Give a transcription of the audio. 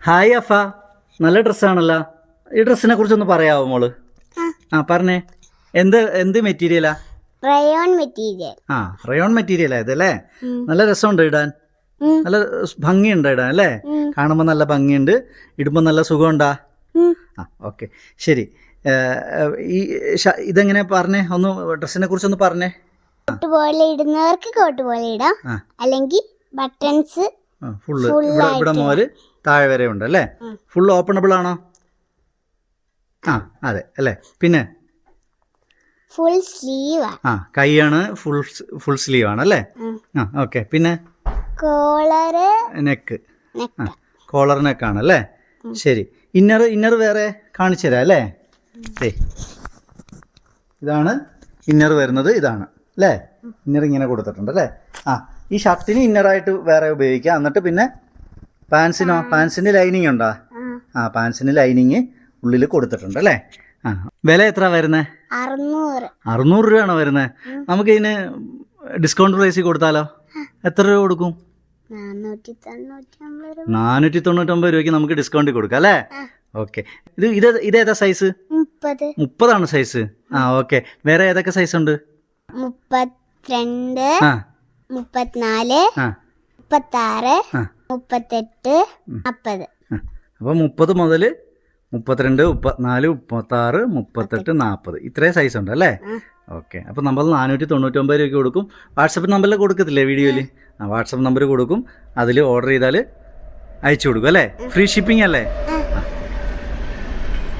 Hi അഫ, നല്ല ഡ്രസ്സാണല്ലോ. ഈ ഡ്രസ്സിനെ കുറിച്ചൊന്ന് പറയാമോ മോള്? പറഞ്ഞേ. എന്ത് മെറ്റീരിയലാ? Rayon material. റയോൺ മെറ്റീരിയലാ ഇതല്ലേ? നല്ല രസമുണ്ട് ഇടാൻ, നല്ല ഭംഗിയുണ്ട് ഇടാൻ അല്ലേ? കാണുമ്പോൾ നല്ല ഭംഗിയുണ്ട്, ഇടുമ്പോൾ നല്ല സുഖമുണ്ടാ? ഓക്കെ, ശരി. ഈ ഇതെങ്ങനെ പറഞ്ഞേ, ഒന്ന് ഡ്രസ്സിനെ കുറിച്ചൊന്ന് പറഞ്ഞേ. കോട്ട് പോലെ ഇടുന്നവർക്ക് കോട്ട് പോലെ ഇടാം, അല്ലെങ്കിൽ ബട്ടൺസ് ഫുള്ള് ഇവിടെ മുതൽ താഴെ വരെ ഉണ്ട് അല്ലേ? ഫുൾ ഓപ്പണബിൾ ആണോ? അതെ അല്ലേ. പിന്നെ ഫുൾ സ്ലീവ്. കൈയാണ് ഫുൾ സ്ലീവ് ആണ് അല്ലേ? ഓക്കെ. പിന്നെ കോളറ് നെക്ക്, കോളർ നെക്കാണ് അല്ലേ? ശരി. ഇന്നർ വേറെ കാണിച്ചു തരാം അല്ലേ? ഇതാണ് ഇന്നർ വരുന്നത്, ഇതാണ് അല്ലേ? ഇന്നർ ഇങ്ങനെ കൊടുത്തിട്ടുണ്ട് അല്ലേ? ഈ ഷർട്ടിന് ഇന്നറായിട്ട് വേറെ ഉപയോഗിക്കാം. എന്നിട്ട് പിന്നെ പാൻസിന് ലൈനിങ് ഉണ്ടോ? പാൻസിന് ലൈനിങ് ഉള്ളിൽ കൊടുത്തിട്ടുണ്ട് അല്ലേ? വില എത്ര വരുന്നത്? 600 രൂപയാണോ വരുന്നത്? നമുക്ക് ഇതിന് ഡിസ്കൗണ്ട് പ്രൈസിൽ കൊടുത്താലോ? എത്ര രൂപ കൊടുക്കും? 499 രൂപയ്ക്ക് നമുക്ക് ഡിസ്കൗണ്ട് കൊടുക്കാം അല്ലേ? ഓക്കെ. ഇതേതാ സൈസ്? 30 സൈസ്. ഓക്കെ. വേറെ ഏതൊക്കെ സൈസ് ഉണ്ട്? 32, 34, 36, 38, 40. അപ്പോൾ 30 മുതൽ 32, 34, 36, 38, 40 ഇത്രയും സൈസ് ഉണ്ട് അല്ലേ? ഓക്കെ. അപ്പോൾ നമ്മൾ 499 രൂപയ്ക്ക് കൊടുക്കും. വാട്സപ്പ് നമ്പറിൽ കൊടുക്കത്തില്ലേ വീഡിയോയിൽ? വാട്സപ്പ് നമ്പർ കൊടുക്കും, അതിൽ ഓർഡർ ചെയ്താൽ അയച്ചു കൊടുക്കും അല്ലേ? ഫ്രീ ഷിപ്പിംഗ് അല്ലേ?